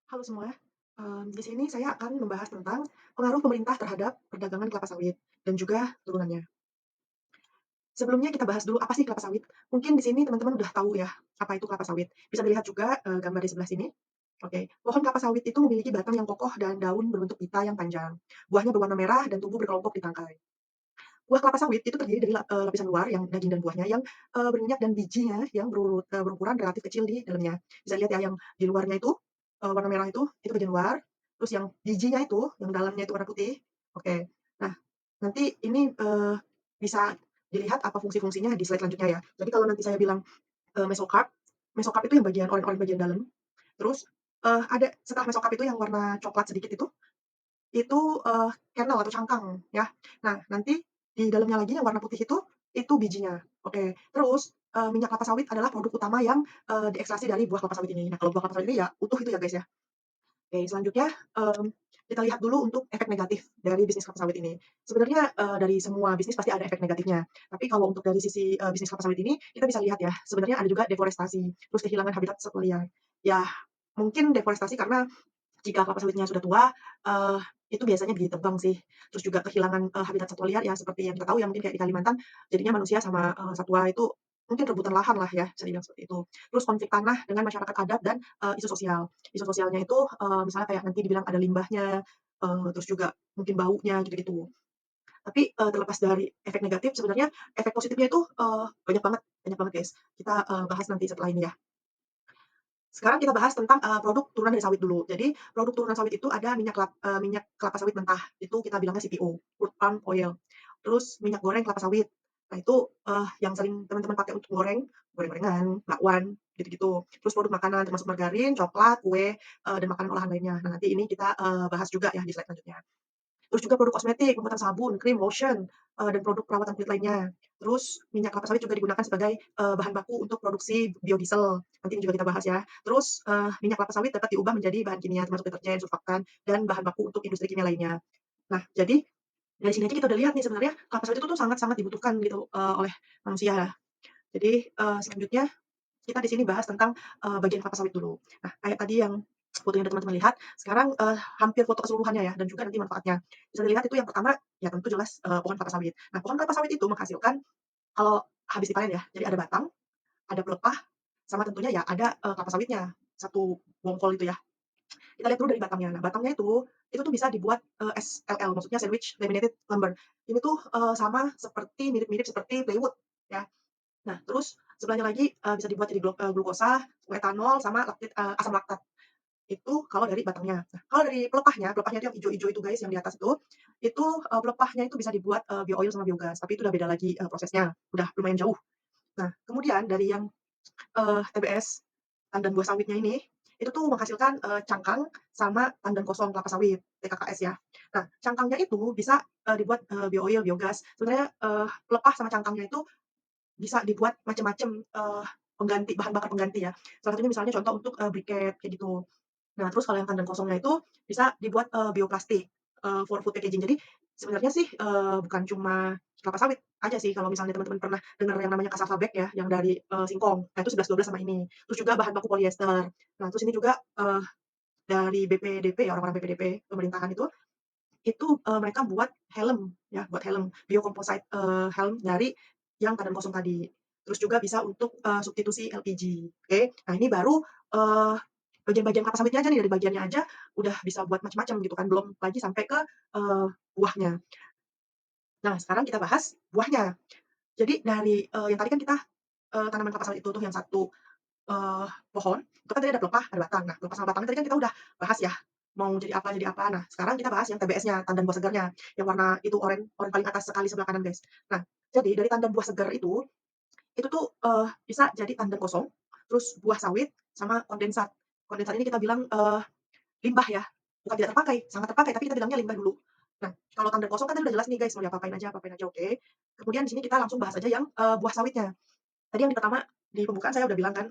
Halo semua, di sini saya akan membahas tentang pengaruh pemerintah terhadap perdagangan kelapa sawit dan juga turunannya. Sebelumnya kita bahas dulu apa sih kelapa sawit. Mungkin di sini teman-teman udah tahu ya, apa itu kelapa sawit. Bisa dilihat juga, gambar di sebelah sini. Oke, pohon kelapa sawit itu memiliki batang yang kokoh dan daun berbentuk pita yang panjang. Buahnya berwarna merah dan tumbuh berkelompok di tangkai. Buah kelapa sawit itu terdiri dari lapisan luar yang daging dan buahnya yang, berminyak dan bijinya yang berukuran relatif kecil di dalamnya. Bisa lihat ya yang di luarnya itu, warna merah itu bagian luar, terus yang bijinya itu, yang dalamnya itu warna putih. Oke. Nah, nanti ini, bisa dilihat apa fungsi-fungsinya di slide selanjutnya ya. Jadi kalau nanti saya bilang, mesokarp, mesokarp itu yang bagian oranye-oranye bagian dalam, terus, ada setelah mesokarp itu yang warna coklat sedikit itu, kernel atau cangkang ya. Nah, nanti di dalamnya lagi yang warna putih itu bijinya, oke. Terus, minyak kelapa sawit adalah produk utama yang, diekstraksi dari buah kelapa sawit ini. Nah, kalau buah kelapa sawit ini ya utuh itu ya, guys, ya. Oke, selanjutnya, kita lihat dulu untuk efek negatif dari bisnis kelapa sawit ini. Sebenarnya, dari semua bisnis pasti ada efek negatifnya, tapi kalau untuk dari sisi, bisnis kelapa sawit ini, kita bisa lihat ya, sebenarnya ada juga deforestasi, terus kehilangan habitat satwa liar. Ya, mungkin deforestasi karena jika kelapa sawitnya sudah tua, eee, itu biasanya ditebang sih. Terus juga kehilangan, habitat satwa liar ya seperti yang kita tahu ya mungkin kayak di Kalimantan, jadinya manusia sama, satwa itu mungkin rebutan lahan lah ya, bisa dibilang seperti itu. Terus konflik tanah dengan masyarakat adat dan, isu sosial. Isu sosialnya itu, misalnya kayak nanti dibilang ada limbahnya, terus juga mungkin baunya gitu-gitu. Tapi, terlepas dari efek negatif sebenarnya efek positifnya itu, banyak banget guys. Kita, bahas nanti setelah ini ya. Sekarang kita bahas tentang, produk turunan dari sawit dulu. Jadi, produk turunan sawit itu ada minyak kelapa sawit mentah, itu kita bilangnya CPO, crude palm oil. Terus minyak goreng kelapa sawit. Nah itu, yang sering teman-teman pakai untuk goreng-gorengan, bakwan, gitu-gitu. Terus produk makanan termasuk margarin, coklat, kue, dan makanan olahan lainnya. Nah nanti ini kita, bahas juga ya di slide selanjutnya. Terus juga produk kosmetik, pembuatan sabun, krim, lotion, dan produk perawatan kulit lainnya. Terus minyak kelapa sawit juga digunakan sebagai, bahan baku untuk produksi biodiesel, nanti ini juga kita bahas ya. Terus, minyak kelapa sawit dapat diubah menjadi bahan kimia termasuk deterjen, surfaktan, dan bahan baku untuk industri kimia lainnya. Nah, jadi dari sini aja kita udah lihat nih sebenarnya kelapa sawit itu tuh sangat-sangat dibutuhkan gitu, oleh manusia. Jadi, selanjutnya kita di sini bahas tentang, bagian kelapa sawit dulu. Nah, kayak tadi yang foto yang teman-teman lihat, sekarang, hampir foto keseluruhannya ya, dan juga nanti manfaatnya. Bisa dilihat itu yang pertama, ya tentu jelas, pohon kelapa sawit. Nah, pohon kelapa sawit itu menghasilkan kalau habis dipanen ya, jadi ada batang, ada pelepah, sama tentunya ya ada, kelapa sawitnya, satu bongkol itu ya. Kita lihat dulu dari batangnya. Nah, batangnya itu tuh bisa dibuat, SLL, maksudnya sandwich laminated lumber. Ini tuh, sama seperti mirip-mirip seperti plywood ya. Nah, terus sebelahnya lagi, bisa dibuat jadi glukosa, etanol, sama asam laktat. Itu kalau dari batangnya. Nah, kalau dari pelepahnya, pelepahnya itu yang ijo-ijo itu guys, yang di atas itu, pelepahnya itu bisa dibuat, bio-oil sama biogas, tapi itu udah beda lagi, prosesnya, udah lumayan jauh. Nah, kemudian dari yang, TBS, tandan buah sawitnya ini, itu tuh menghasilkan, cangkang sama tandan kosong kelapa sawit, TKKS ya. Nah, cangkangnya itu bisa, dibuat, bio-oil, biogas. Sebenarnya, pelepah sama cangkangnya itu bisa dibuat macam-macam, pengganti bahan bakar pengganti ya. Salah satunya misalnya contoh untuk, briket kayak gitu. Nah, terus kalau yang tandan kosongnya itu bisa dibuat, bioplastik, for food packaging. Jadi sebenarnya sih, bukan cuma kelapa sawit aja sih kalau misalnya teman-teman pernah dengar yang namanya cassava bag ya, yang dari, singkong. Nah, itu 11-12 sama ini. Terus juga bahan baku polyester. Nah, terus ini juga, dari BPDP ya, orang-orang BPDP pemerintahan itu, mereka buat helm ya, buat helm biocomposite, helm dari yang tandan kosong tadi. Terus juga bisa untuk, substitusi LPG, oke. Nah ini baru, bagian-bagian kelapa sawitnya aja nih, dari bagiannya aja udah bisa buat macam-macam gitu kan, belum lagi sampai ke, buahnya. Nah sekarang kita bahas buahnya. Jadi dari, yang tadi kan kita, tanaman kelapa sawit itu tuh yang satu pohon, itu kan tadi ada pelepah, ada batang. Nah, pelepah sama batangnya tadi kan kita udah bahas ya, mau jadi apa. Nah, sekarang kita bahas yang TBS-nya, tandan buah segarnya, yang warna itu oranye paling atas sekali sebelah kanan, guys. Nah, jadi dari tandan buah segar itu tuh, bisa jadi tandan kosong, terus buah sawit, sama kondensat. Kondensat ini kita bilang, limbah ya, bukan tidak terpakai, sangat terpakai, tapi kita bilangnya limbah dulu. Nah, kalau tandan kosong kan tadi udah jelas nih, guys, mau diapapain aja, oke. Kemudian di sini kita langsung bahas aja yang, buah sawitnya. Tadi yang di pertama, di pembukaan saya udah bilang kan,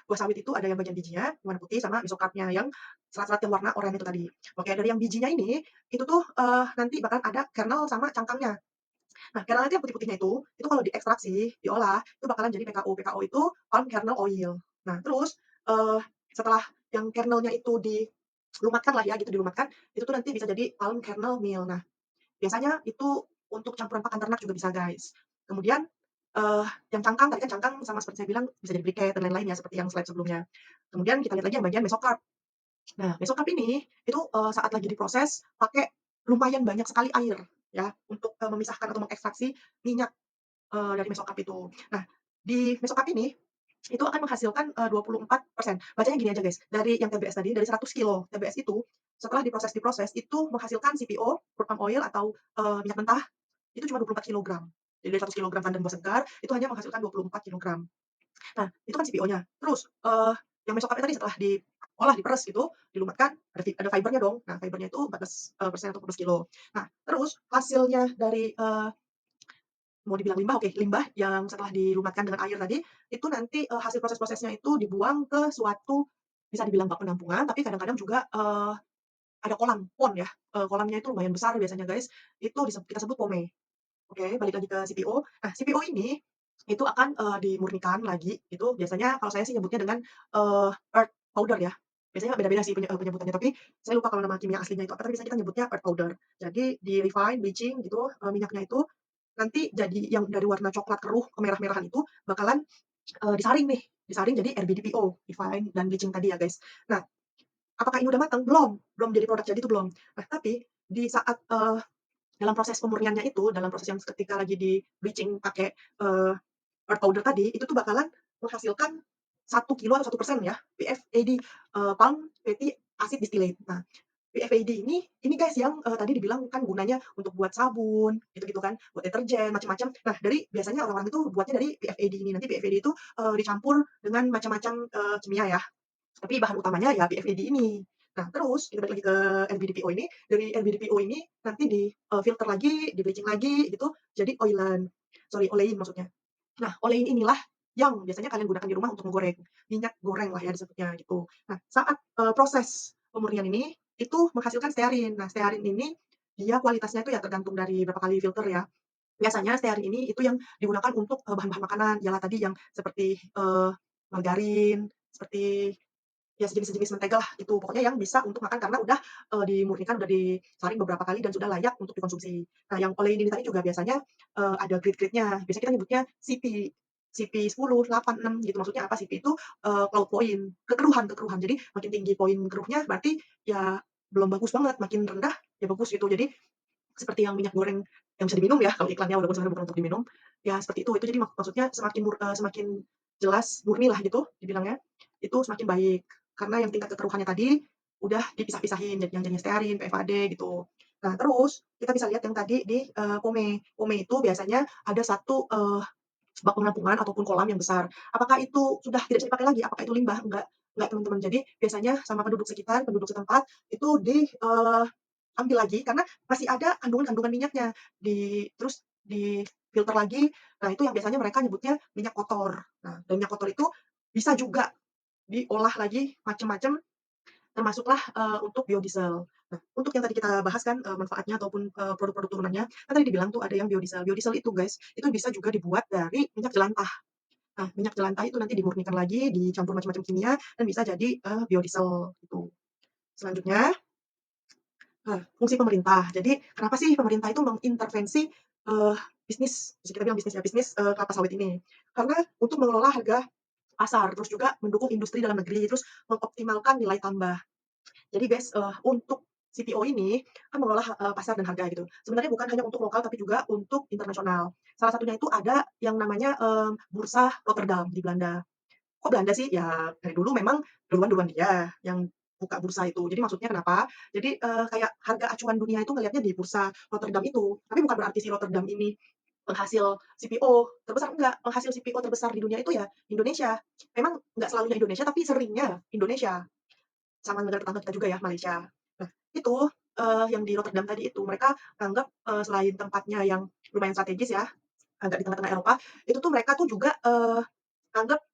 buah sawit itu ada yang bagian bijinya, warna putih, sama mesokarpnya yang serat-serat yang warna oranye itu tadi. Oke, dari yang bijinya ini, itu tuh, nanti bakal ada kernel sama cangkangnya. Nah, kernel itu yang putih-putihnya itu kalau diekstraksi, diolah, itu bakalan jadi PKO. PKO itu palm kernel oil. Nah, terus, setelah yang kernelnya itu lumatkan lah ya gitu, dilumatkan, itu tuh nanti bisa jadi palm kernel meal. Nah, biasanya itu untuk campuran pakan ternak juga bisa, guys. Kemudian, eee, yang cangkang, tadi kan cangkang sama seperti saya bilang bisa jadi briquette dan lain-lain ya, seperti yang slide sebelumnya. Kemudian kita lihat lagi yang bagian mesokarp. Nah, mesokarp ini, itu, saat lagi diproses pakai lumayan banyak sekali air ya, untuk, memisahkan atau mengekstraksi minyak, dari mesokarp itu. Nah, di mesokarp ini, itu akan menghasilkan, 24%. Bacanya gini aja guys, dari yang TBS tadi, dari 100 kilo TBS itu, setelah diproses-diproses, itu menghasilkan CPO, crude palm oil atau, minyak mentah, itu cuma 24 kilogram. Jadi dari 100 kilogram pandan buah segar, itu hanya menghasilkan 24 kilogram. Nah, itu kan CPO-nya. Terus, yang mesokarpnya tadi setelah diolah, diperes gitu, dilumatkan, ada fibernya dong. Nah, fibernya itu 14, persen atau 14 kilo. Nah, terus hasilnya dari, mau dibilang limbah, oke, limbah yang setelah dilumatkan dengan air tadi, itu nanti, hasil proses-prosesnya itu dibuang ke suatu bisa dibilang bak penampungan, tapi kadang-kadang juga, ada kolam, pond ya, kolamnya itu lumayan besar biasanya guys, itu kita sebut POME. Oke, balik lagi ke CPO. Nah, CPO ini, itu akan, dimurnikan lagi gitu, biasanya kalau saya sih nyebutnya dengan, earth powder ya. Biasanya beda-beda sih penyebutannya, tapi saya lupa kalau nama kimia aslinya itu apa, tapi biasanya kita nyebutnya earth powder. Jadi di-refine, bleaching gitu, minyaknya itu nanti jadi yang dari warna coklat keruh kemerah-merahan itu bakalan, disaring nih, disaring jadi RBDPO, refine dan bleaching tadi ya, guys. Nah, apakah ini udah matang? Belum, belum jadi produk jadi itu belum. Nah, tapi di saat, dalam proses pemurniannya itu, dalam proses yang ketika lagi di-bleaching pakai, earth powder tadi, itu tuh bakalan menghasilkan 1 kilo atau 1% ya, PFAD, palm fatty acid distillate. Nah, PFAD ini guys yang, tadi dibilang kan gunanya untuk buat sabun, gitu-gitu kan, buat deterjen, macam-macam. Nah, dari biasanya orang-orang itu buatnya dari PFAD ini. Nanti PFAD itu, dicampur dengan macam-macam, kimia ya. Tapi bahan utamanya ya BFED ini. Nah, terus kita balik lagi ke LBDPO ini, dari LBDPO ini nanti filter lagi, di-bleaching lagi gitu, jadi olein maksudnya. Nah, olein inilah yang biasanya kalian gunakan di rumah untuk menggoreng, minyak goreng lah ya disebutnya gitu. Nah, saat, proses pemurnian ini, itu menghasilkan stearin. Nah, stearin ini dia kualitasnya itu ya tergantung dari berapa kali filter ya. Biasanya stearin ini itu yang digunakan untuk, bahan-bahan makanan, ialah tadi yang seperti, margarin, seperti ya sejenis-sejenis mentega lah gitu, pokoknya yang bisa untuk makan karena udah, dimurnikan, udah disaring beberapa kali dan sudah layak untuk dikonsumsi. Nah, yang olein ini tadi juga biasanya, ada grade-grade-nya, biasanya kita nyebutnya CP, CP 10, 8, 6 gitu. Maksudnya apa CP itu, cloud point, kekeruhan. Jadi makin tinggi poin keruhnya berarti ya belum bagus banget, makin rendah ya bagus gitu. Jadi seperti yang minyak goreng yang bisa diminum ya, kalau iklannya walaupun sebenarnya bukan untuk diminum, ya seperti itu. Itu jadi maksudnya semakin jelas, murni lah gitu dibilangnya, itu semakin baik. Karena yang tingkat kekeruhannya tadi udah dipisah-pisahin, yang jenis stearin, PFAD gitu. Nah, terus kita bisa lihat yang tadi di, POME. POME itu biasanya ada satu, bak penampungan ataupun kolam yang besar. Apakah itu sudah tidak bisa dipakai lagi? Apakah itu limbah? Enggak teman-teman. Jadi biasanya sama penduduk sekitar, penduduk setempat itu ambil lagi karena masih ada kandungan-kandungan minyaknya, terus difilter lagi, nah itu yang biasanya mereka nyebutnya minyak kotor. Nah, dan minyak kotor itu bisa juga diolah lagi macam-macam, termasuklah, untuk biodiesel. Nah, untuk yang tadi kita bahas kan, manfaatnya ataupun, produk-produk turunannya, kan tadi dibilang tuh ada yang biodiesel. Biodiesel itu guys, itu bisa juga dibuat dari minyak jelantah. Nah, minyak jelantah itu nanti dimurnikan lagi, dicampur macam-macam kimia dan bisa jadi, biodiesel gitu. Selanjutnya, fungsi pemerintah. Jadi kenapa sih pemerintah itu mengintervensi, eee, bisnis, bisa kita bilang bisnis ya, bisnis, kelapa sawit ini. Karena untuk mengelola harga pasar, terus juga mendukung industri dalam negeri, terus mengoptimalkan nilai tambah. Jadi guys, untuk CPO ini kan mengelola pasar dan harga gitu. Sebenarnya bukan hanya untuk lokal tapi juga untuk internasional. Salah satunya itu ada yang namanya, Bursa Rotterdam di Belanda. Kok Belanda sih? Ya dari dulu memang duluan-duluan dia yang buka bursa itu. Jadi maksudnya kenapa? Jadi, kayak harga acuan dunia itu ngelihatnya di bursa Rotterdam itu. Tapi bukan berarti si Rotterdam ini penghasil CPO terbesar, enggak. Penghasil CPO terbesar di dunia itu ya Indonesia. Memang nggak selalunya Indonesia, tapi seringnya Indonesia. Sama negara tetangga kita juga ya, Malaysia. Nah, itu, yang di Rotterdam tadi itu, mereka anggap, selain tempatnya yang lumayan strategis ya, agak di tengah-tengah Eropa, itu tuh mereka tuh juga, anggap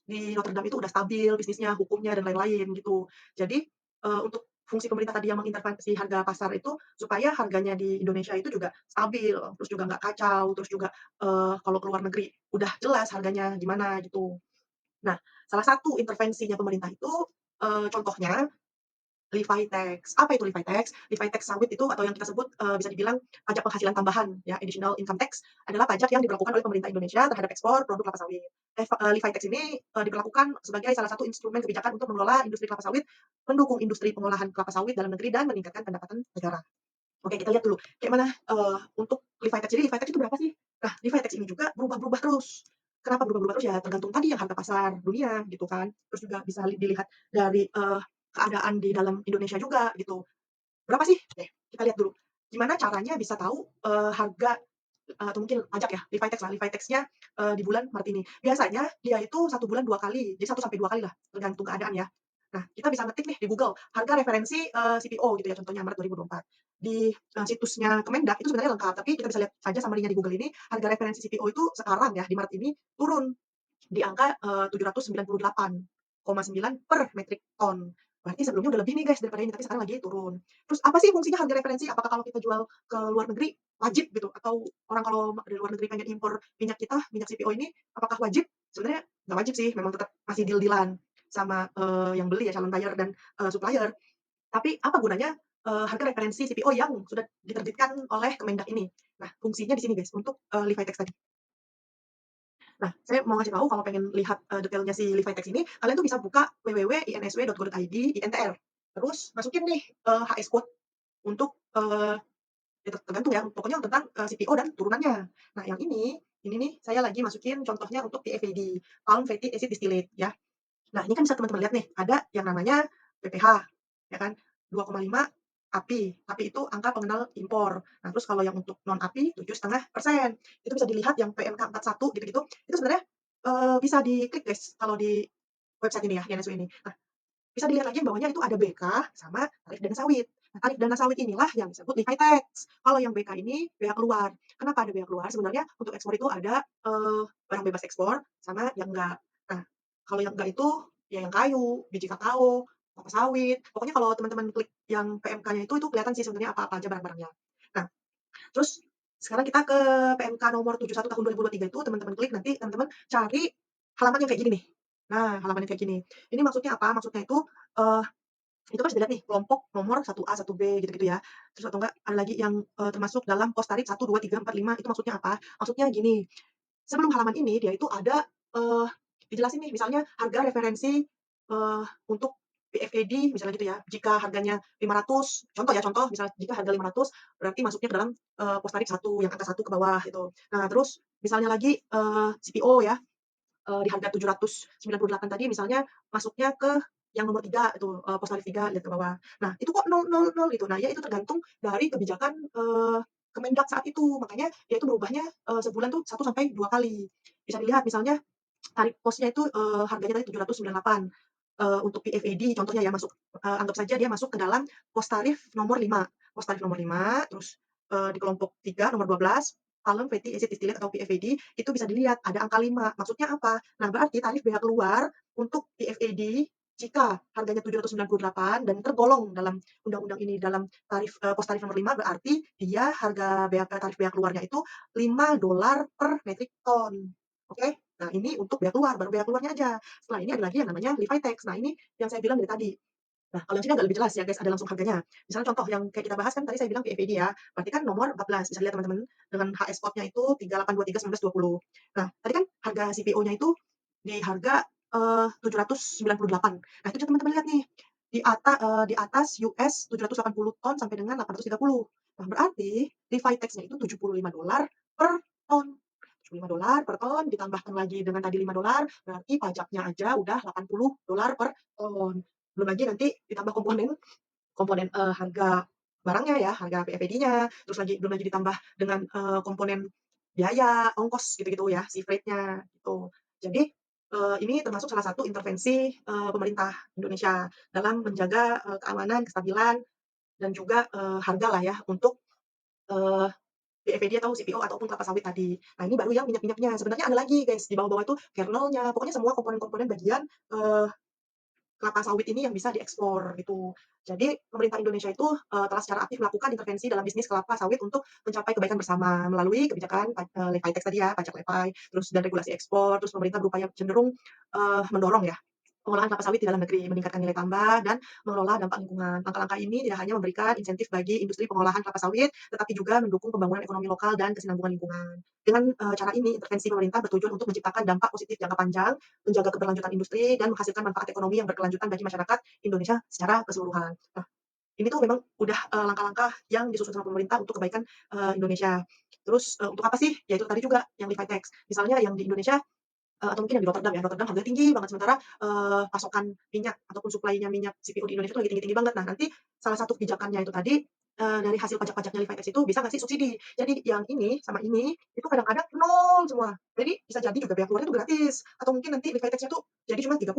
di Rotterdam itu udah stabil bisnisnya, hukumnya, dan lain-lain gitu. Jadi, untuk fungsi pemerintah tadi yang mengintervensi harga pasar itu, supaya harganya di Indonesia itu juga stabil, terus juga nggak kacau, terus juga, kalau ke luar negeri udah jelas harganya gimana gitu. Nah, salah satu intervensinya pemerintah itu, contohnya Levi Tax. Apa itu Levi Tax? Levi Tax sawit itu atau yang kita sebut, bisa dibilang pajak penghasilan tambahan ya, additional income tax, adalah pajak yang diberlakukan oleh pemerintah Indonesia terhadap ekspor produk kelapa sawit. Levi Tax ini, diberlakukan sebagai salah satu instrumen kebijakan untuk mengelola industri kelapa sawit, mendukung industri pengolahan kelapa sawit dalam negeri dan meningkatkan pendapatan negara. Oke, kita lihat dulu kayak mana, untuk Levi Tax. Jadi Levi Tax itu berapa sih? Nah, Levi Tax ini juga berubah-berubah terus. Kenapa berubah-berubah terus? Ya tergantung tadi yang harga pasar dunia gitu kan. Terus juga bisa dilihat dari, keadaan di dalam Indonesia juga gitu. Berapa sih? Oke, kita lihat dulu. Gimana caranya bisa tahu, harga, atau mungkin pajak ya, Levi Tax lah, Levi Tax-nya, di bulan Maret ini. Biasanya dia itu 1 bulan 2 kali, jadi 1 sampai 2 kali lah, tergantung keadaan ya. Nah, kita bisa ngetik nih di Google, harga referensi, CPO gitu ya, contohnya Maret 2024. Di, situsnya Kemendak itu sebenarnya lengkap, tapi kita bisa lihat aja summary-nya di Google ini, harga referensi CPO itu sekarang ya, di Maret ini turun di angka, 798,9 per metrik ton. Berarti sebelumnya udah lebih nih guys daripada ini, tapi sekarang lagi turun. Terus apa sih fungsinya harga referensi? Apakah kalau kita jual ke luar negeri wajib gitu? Atau orang kalau dari luar negeri pengen impor minyak kita, minyak CPO ini, apakah wajib? Sebenarnya nggak wajib sih, memang tetap masih deal-dealan sama, yang beli ya, calon buyer dan, supplier. Tapi apa gunanya, harga referensi CPO yang sudah diterbitkan oleh Kemendak ini? Nah, fungsinya di sini guys, untuk, Levi Tax tadi. Nah, saya mau ngasih tahu kalau pengen lihat, detailnya si Levi Tax ini, kalian tuh bisa buka www.insw.go.id INTR. Terus masukin nih, HS code untuk, ya tergantung ya, pokoknya tentang, CPO dan turunannya. Nah, yang ini nih saya lagi masukin contohnya untuk PFAD, Palm Fatty Acid Distillate ya. Nah, ini kan bisa teman-teman lihat nih, ada yang namanya PPH, ya kan, 2,5 API. API itu angka pengenal impor. Nah, terus kalau yang untuk non API 7,5%. Itu bisa dilihat yang PMK 41 gitu-gitu, itu sebenarnya, bisa diklik guys kalau di website ini ya, YNSW ini. Nah, bisa dilihat lagi yang bawahnya itu ada BK sama tarif dana sawit. Nah, tarif dana sawit inilah yang disebut Levi Tax. Kalau yang BK ini bea keluar. Kenapa ada bea keluar? Sebenarnya untuk ekspor itu ada, barang bebas ekspor sama yang enggak. Nah, kalau yang enggak itu ya yang kayu, biji kakao, kelapa sawit. Pokoknya kalau teman-teman klik yang PMK-nya itu kelihatan sih sebenarnya apa-apa aja barang-barangnya. Nah, terus sekarang kita ke PMK nomor 71 tahun 2023 itu teman-teman klik nanti teman-teman cari halaman yang kayak gini nih. Nah, halaman yang kayak gini. Ini maksudnya apa? Maksudnya eee, itu kan sudah dilihat nih kelompok nomor 1A, 1B gitu-gitu ya. Terus atau enggak ada lagi yang, termasuk dalam pos tarif 1, 2, 3, 4, 5 itu maksudnya apa? Maksudnya gini, sebelum halaman ini dia itu ada, eee, dijelasin nih misalnya harga referensi, untuk PFAD misalnya gitu ya. Jika harganya 500, contoh ya, contoh misal jika harga 500 berarti masuknya ke dalam, pos tarif 1 yang angka 1 ke bawah gitu. Nah terus misalnya lagi, CPO ya, di harga 798 tadi misalnya masuknya ke yang nomor 3 itu, pos tarif 3 lihat ke bawah. Nah itu kok nol nol nol gitu. Nah ya itu tergantung dari kebijakan, Kemendak saat itu. Makanya dia itu berubahnya, sebulan tuh 1 sampai 2 kali. Bisa dilihat misalnya tarif posnya itu, harganya tadi 798, untuk PFAD contohnya ya masuk, anggap saja dia masuk ke dalam pos tarif nomor 5. Pos tarif nomor 5 terus, di kelompok 3 nomor 12, Palm Fatty Acid Distillate atau PFAD itu bisa dilihat ada angka 5. Maksudnya apa? Nah berarti tarif bea keluar untuk PFAD jika harganya 798 dan tergolong dalam undang-undang ini dalam tarif, pos tarif nomor 5 berarti dia harga tarif bea keluarnya itu $5 per metrik ton. Oke? Nah, ini untuk bea keluar, baru bea keluarnya aja. Setelah ini ada lagi yang namanya Levi Tax. Nah, ini yang saya bilang dari tadi. Nah, kalau yang sini agak lebih jelas ya guys, ada langsung harganya. Misalnya contoh yang kayak kita bahas kan tadi saya bilang PFAD ya, berarti kan nomor 14, bisa lihat teman-teman dengan HS code-nya itu 38231920. Nah, tadi kan harga CPO-nya itu di harga, 798. Nah, itu bisa teman-teman lihat nih, di atas US 780 ton sampai dengan 830. Nah, berarti Levi Tax-nya itu $75 per ton. $75 per ton ditambahkan lagi dengan tadi $5 berarti pajaknya aja udah $80 per ton. Belum lagi nanti ditambah komponen komponen, harga barangnya ya, harga PFAD-nya, terus belum lagi ditambah dengan, komponen biaya, ongkos gitu-gitu ya, si freight-nya gitu. Jadi, ini termasuk salah satu intervensi, pemerintah Indonesia dalam menjaga, keamanan, kestabilan, dan juga, hargalah ya untuk, eee, PFAD atau CPO ataupun kelapa sawit tadi. Nah, ini baru yang minyak-minyaknya. Sebenarnya ada lagi guys, di bawah-bawah itu kernelnya, pokoknya semua komponen-komponen bagian, kelapa sawit ini yang bisa diekspor gitu. Jadi pemerintah Indonesia itu, telah secara aktif melakukan intervensi dalam bisnis kelapa sawit untuk mencapai kebaikan bersama melalui kebijakan Levi Tax tadi ya, pajak Levi, terus dan regulasi ekspor, terus pemerintah berupaya cenderung, mendorong ya pengolahan kelapa sawit di dalam negeri, meningkatkan nilai tambah, dan mengelola dampak lingkungan. Langkah-langkah ini tidak hanya memberikan insentif bagi industri pengolahan kelapa sawit, tetapi juga mendukung pembangunan ekonomi lokal dan kesinambungan lingkungan. Dengan cara ini, intervensi pemerintah bertujuan untuk menciptakan dampak positif jangka panjang, menjaga keberlanjutan industri, dan menghasilkan manfaat ekonomi yang berkelanjutan bagi masyarakat Indonesia secara keseluruhan. Nah, ini tuh memang udah langkah-langkah yang disusun sama pemerintah untuk kebaikan Indonesia. Terus untuk apa sih? Ya itu tadi juga yang Levi Tax. Misalnya yang di Indonesia atau mungkin yang di Rotterdam ya, Rotterdam harganya tinggi banget, sementara pasokan minyak ataupun suplainya minyak CPO di Indonesia tuh lagi tinggi-tinggi banget. Nah, nanti salah satu kebijakannya itu tadi, dari hasil pajak-pajaknya Levi Tax itu bisa ngasih subsidi. Jadi yang ini sama ini, itu kadang-kadang nol semua. Jadi bisa jadi juga pihak luar itu gratis, atau mungkin nanti Levi Tax-nya tuh jadi cuma 30,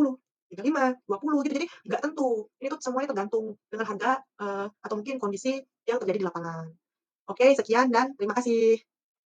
35, 20 gitu. Jadi nggak tentu. Ini tuh semuanya tergantung dengan harga, atau mungkin kondisi yang terjadi di lapangan. Oke, sekian dan terima kasih.